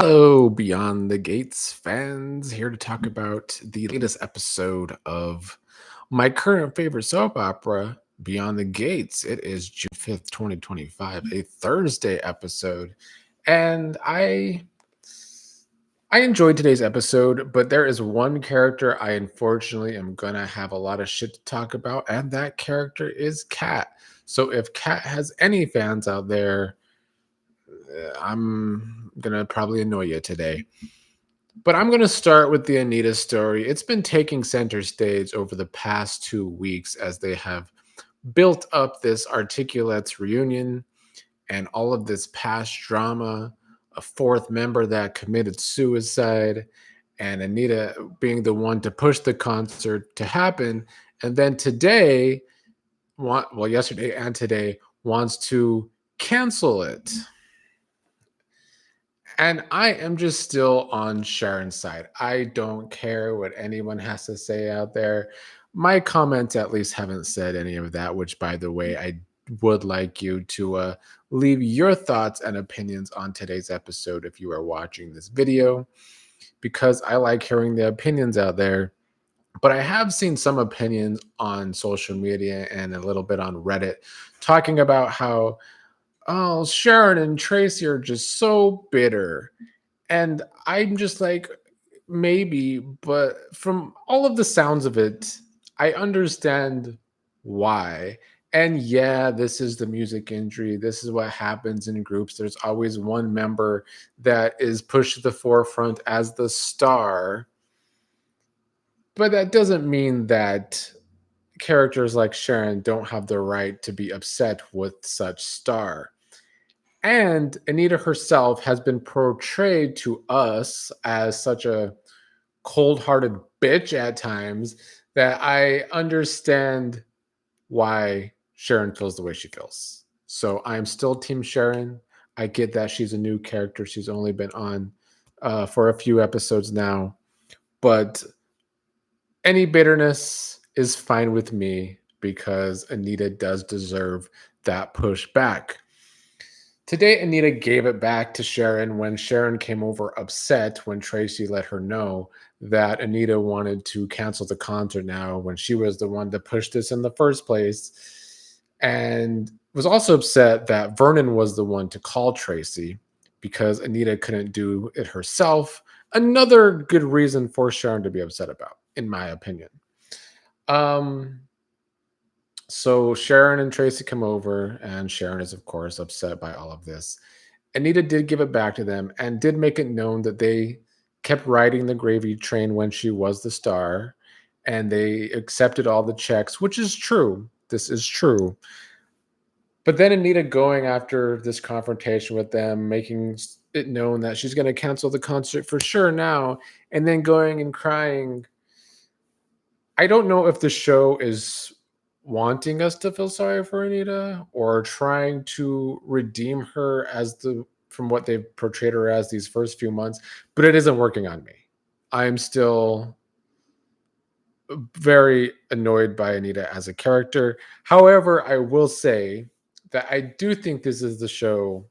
Hello, Beyond the Gates fans. Here to talk about the latest episode of my current favorite soap opera, Beyond the Gates. It is June 5th, 2025, a Thursday episode. And I enjoyed today's episode, but there is one character I unfortunately am gonna have a lot of shit to talk about, and that character is Kat. So if Kat has any fans out there, I'm gonna probably annoy you today. But I'm going to start with the Anita story. It's been taking center stage over the past 2 weeks as they have built up this Articulates reunion and all of this past drama, a fourth member that committed suicide, and Anita being the one to push the concert to happen. And then today, yesterday and today, wants to cancel it. And I am just still on Sharon's side. I don't care what anyone has to say out there. My comments at least haven't said any of that, which, by the way, I would like you to leave your thoughts and opinions on today's episode if you are watching this video, because I like hearing the opinions out there. But I have seen some opinions on social media and a little bit on Reddit talking about how, oh, Sharon and Tracy are just so bitter. And I'm just like, maybe, but from all of the sounds of it, I understand why. And yeah, this is the music industry. This is what happens in groups. There's always one member that is pushed to the forefront as the star. But that doesn't mean that characters like Sharon don't have the right to be upset with such star. And Anita herself has been portrayed to us as such a cold-hearted bitch at times that I understand why Sharon feels the way she feels. So I'm still Team Sharon. I get that she's a new character. She's only been on for a few episodes now. But any bitterness is fine with me because Anita does deserve that push back. Today, Anita gave it back to Sharon when Sharon came over upset when Tracy let her know that Anita wanted to cancel the concert now when she was the one that pushed this in the first place. And was also upset that Vernon was the one to call Tracy because Anita couldn't do it herself. Another good reason for Sharon to be upset about, in my opinion. Um, so Sharon and Tracy come over, and Sharon is, of course, upset by all of this. Anita did give it back to them and did make it known that they kept riding the gravy train when she was the star, and they accepted all the checks, which is true. This is true. But then Anita going after this confrontation with them, making it known that she's going to cancel the concert for sure now, and then going and crying. I don't know if the show is wanting us to feel sorry for Anita or trying to redeem her as the from what they've portrayed her as these first few months, but it isn't working on me. I'm still very annoyed by Anita as a character. However, I will say that I do think this is the show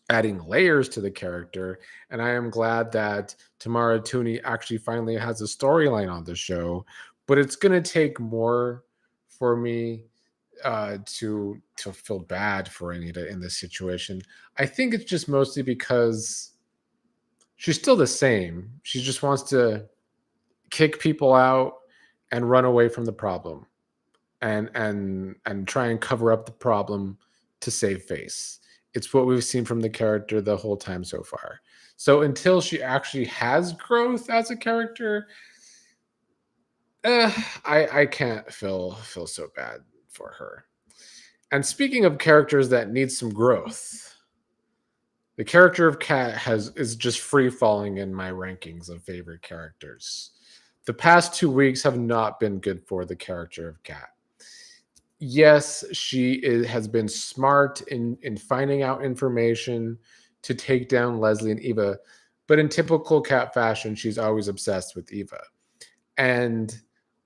adding layers to the character, and I am glad that Tamara Tooney actually finally has a storyline on the show. But it's going to take more for me to feel bad for Anita in this situation. I think it's just mostly because she's still the same. She just wants to kick people out and run away from the problem, and try and cover up the problem to save face. It's what we've seen from the character the whole time so far. So until she actually has growth as a character, I can't feel so bad for her. And speaking of characters that need some growth, the character of Kat is just free falling in my rankings of favorite characters. The past 2 weeks have not been good for the character of Kat. Yes, has been smart in finding out information to take down Leslie and Eva, but in typical Kat fashion, she's always obsessed with Eva. And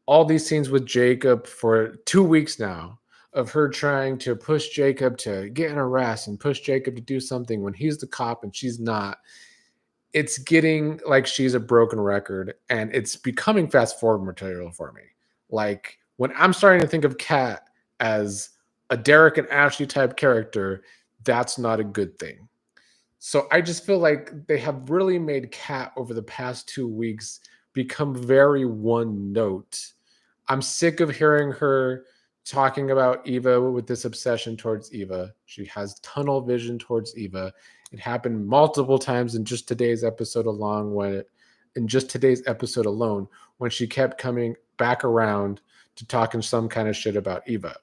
all these scenes with Jacob for 2 weeks now of her trying to push Jacob to get an arrest and push Jacob to do something when he's the cop and she's not. it's getting like she's a broken record, and it's becoming fast forward material for me. Like when I'm starting to think of Kat as a Derek and Ashley type character, that's not a good thing. So I just feel like they have really made Kat over the past 2 weeks become very one note. I'm sick of hearing her talking about Eva with this obsession towards Eva. She has tunnel vision towards Eva. It happened multiple times in just today's episode alone when she kept coming back around to talking some kind of shit about Eva.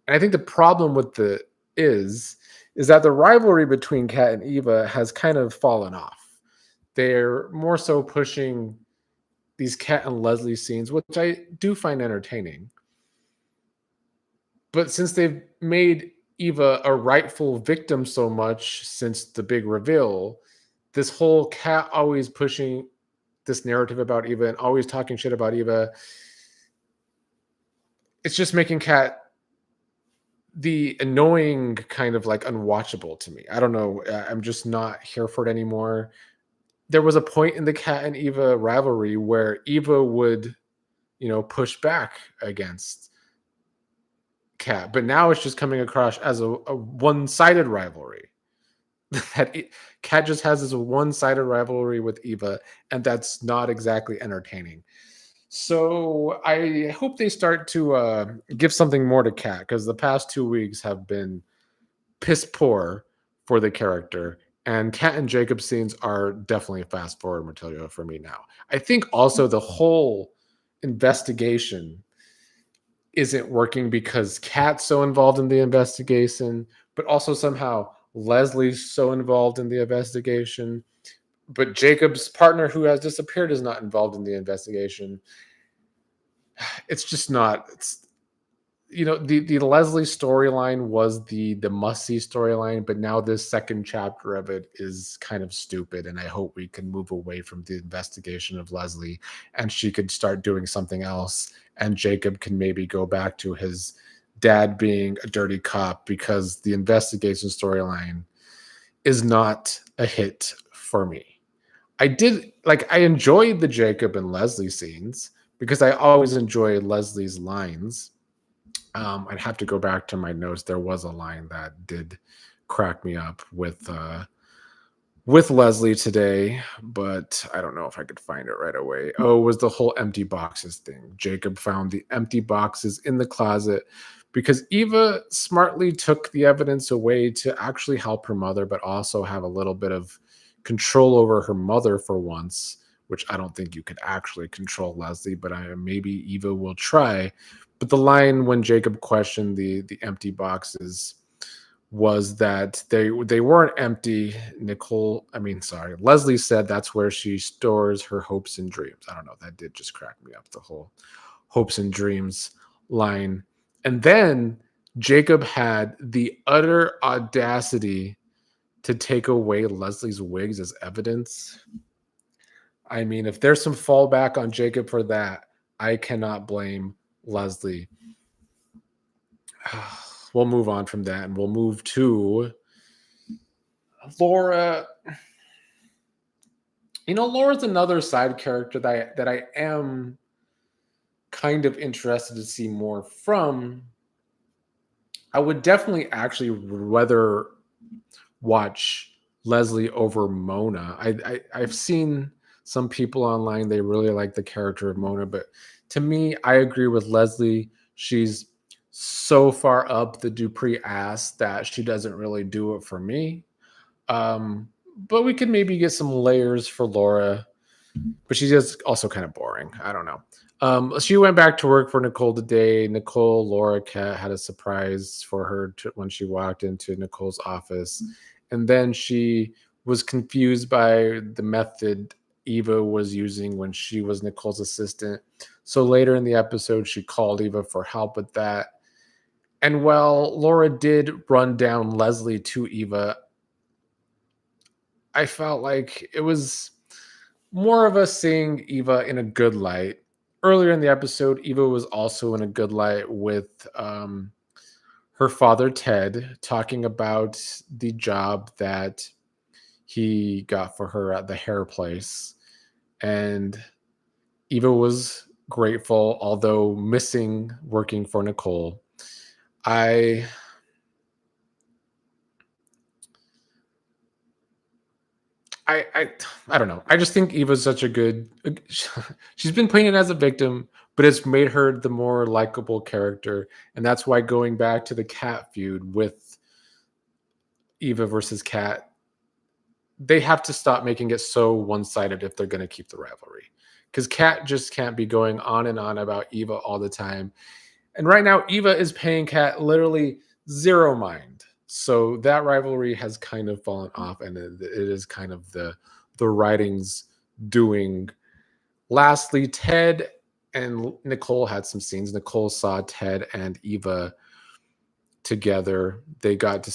And I think the problem with the is is that the rivalry between Kat and Eva has kind of fallen off. They're more so pushing these Kat and Leslie scenes, which I do find entertaining. But since they've made Eva a rightful victim so much since the big reveal, this whole Kat always pushing this narrative about Eva and always talking shit about Eva, it's just making Kat the annoying kind of like unwatchable to me. I don't know. I'm just not here for it anymore. There was a point in the Kat and Eva rivalry where Eva would, push back against Kat, but now it's just coming across as a one-sided rivalry. that Kat just has this one-sided rivalry with Eva, and that's not exactly entertaining. So I hope they start to give something more to Kat because the past 2 weeks have been piss poor for the character. And Kat and Jacob scenes are definitely fast forward material for me now. I think also the whole investigation isn't working because Kat's so involved in the investigation, but also somehow Leslie's so involved in the investigation. But Jacob's partner, who has disappeared, is not involved in the investigation. It's just not. The Leslie storyline was the must see storyline, but now this second chapter of it is kind of stupid, and I hope we can move away from the investigation of Leslie and she could start doing something else, and Jacob can maybe go back to his dad being a dirty cop because the investigation storyline is not a hit for me. I enjoyed the Jacob and Leslie scenes because I always enjoy Leslie's lines. I'd have to go back to my notes. There was a line that did crack me up with Leslie today, but I don't know if I could find it right away. Oh, it was the whole empty boxes thing. Jacob found the empty boxes in the closet because Eva smartly took the evidence away to actually help her mother, but also have a little bit of control over her mother for once, which I don't think you could actually control Leslie, but maybe Eva will try. But the line when Jacob questioned the empty boxes was that they weren't empty. Leslie said that's where she stores her hopes and dreams. I don't know. That did just crack me up, the whole hopes and dreams line. And then Jacob had the utter audacity to take away Leslie's wigs as evidence. I mean, if there's some fallback on Jacob for that, I cannot blame Leslie. We'll move on from that and we'll move to Laura. Laura's another side character that I am kind of interested to see more from. I would definitely actually rather watch Leslie over Mona. I've seen some people online, they really like the character of Mona, but to me, I agree with Leslie. She's so far up the Dupree ass that she doesn't really do it for me. But we could maybe get some layers for Laura, but she's just also kind of boring. I don't know. She went back to work for Nicole today. Laura Cat had a surprise for her when she walked into Nicole's office. And then she was confused by the method Eva was using when she was Nicole's assistant. So later in the episode, she called Eva for help with that. And while Laura did run down Leslie to Eva, I felt like it was more of us seeing Eva in a good light. Earlier in the episode, Eva was also in a good light with her father, Ted, talking about the job that he got for her at the hair place. And Eva was grateful, although missing working for Nicole. I I I don't know. I just think Eva's such a good. She's been painted as a victim, but it's made her the more likable character, and that's why going back to the cat feud with Eva versus Cat, they have to stop making it so one-sided if they're going to keep the rivalry. Because Cat just can't be going on and on about Eva all the time. And right now, Eva is paying Cat literally zero mind. So that rivalry has kind of fallen off, and it is kind of the writings doing. Lastly, Ted and Nicole had some scenes. Nicole saw Ted and Eva together. They got to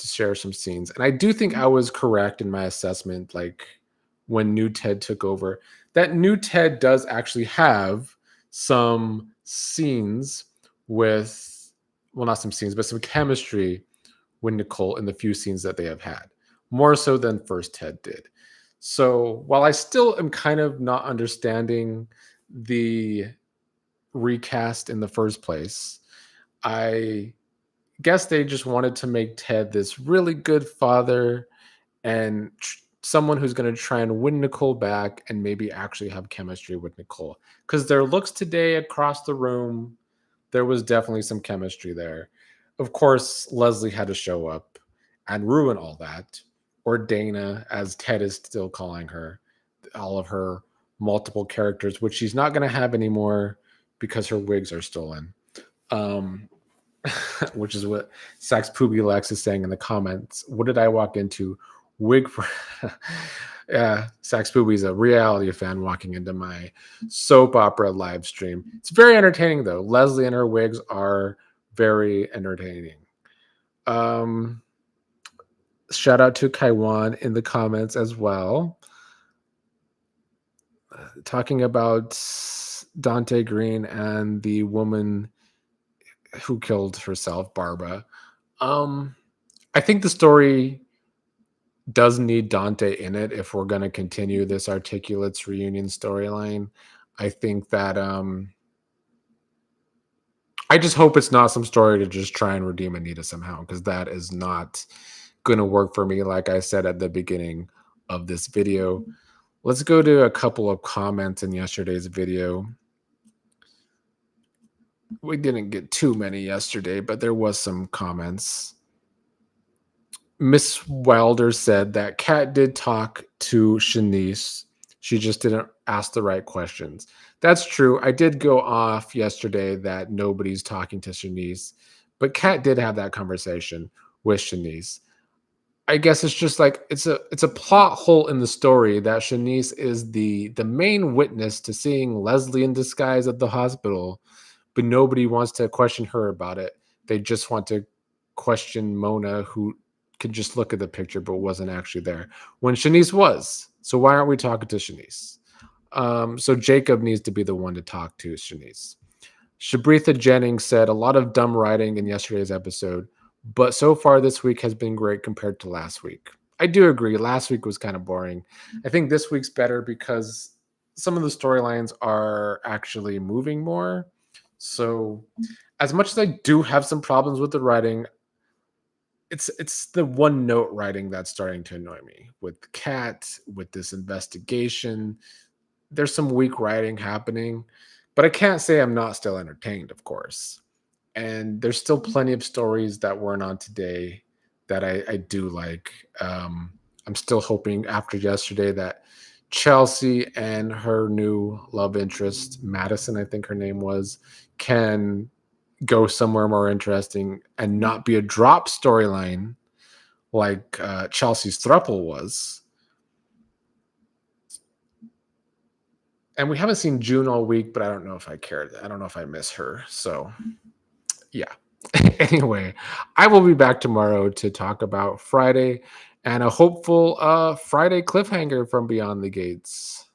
share some scenes, and I do think I was correct in my assessment. Like when new Ted took over, that new Ted does actually have some scenes with, well, not some scenes, but some chemistry with Nicole in the few scenes that they have had, more so than first Ted did. So while I still am kind of not understanding the recast in the first place, I guess they just wanted to make Ted this really good father and someone who's going to try and win Nicole back and maybe actually have chemistry with Nicole. Because their looks today across the room, there was definitely some chemistry there. Of course, Leslie had to show up and ruin all that, or Dana, as Ted is still calling her, all of her multiple characters, which she's not going to have anymore because her wigs are stolen. Um, which is what Sax Poopy Lex is saying in the comments. What did I walk into? Wig for yeah, Sax Poopy's a reality fan walking into my soap opera live stream. It's very entertaining though. Leslie and her wigs are very entertaining. Um Shout out to Kaiwan in the comments as well. Talking about Dante Green and the woman who killed herself, Barbara. Um, I think the story does need Dante in it if we're going to continue this Articulates reunion storyline. I think that I just hope it's not some story to just try and redeem Anita somehow, because that is not going to work for me, like I said at the beginning of this video. Let's go to a couple of comments in yesterday's video. We didn't get too many yesterday, but there was some comments. Miss Wilder said that Kat did talk to Shanice. She just didn't ask the right questions. That's true. I did go off yesterday that nobody's talking to Shanice, but Kat did have that conversation with Shanice. I guess it's just like it's a plot hole in the story that Shanice is the main witness to seeing Leslie in disguise at the hospital, but nobody wants to question her about it. They just want to question Mona, who could just look at the picture but wasn't actually there when Shanice was. So why aren't we talking to Shanice? So Jacob needs to be the one to talk to Shanice. Shabritha Jennings said a lot of dumb writing in yesterday's episode, but so far this week has been great compared to last week. I do agree. Last week was kind of boring. I think this week's better because some of the storylines are actually moving more. So as much as I do have some problems with the writing, it's the one note writing that's starting to annoy me. With Kat, with this investigation, there's some weak writing happening, but I can't say I'm not still entertained, of course. And there's still plenty of stories that weren't on today that I do like. I'm still hoping after yesterday that Chelsea and her new love interest, Madison, I think her name was, can go somewhere more interesting and not be a drop storyline like Chelsea's thruple was. And we haven't seen June all week, but I don't know if I care. I don't know if I miss her. So, yeah. Anyway, I will be back tomorrow to talk about Friday and a hopeful Friday cliffhanger from Beyond the Gates.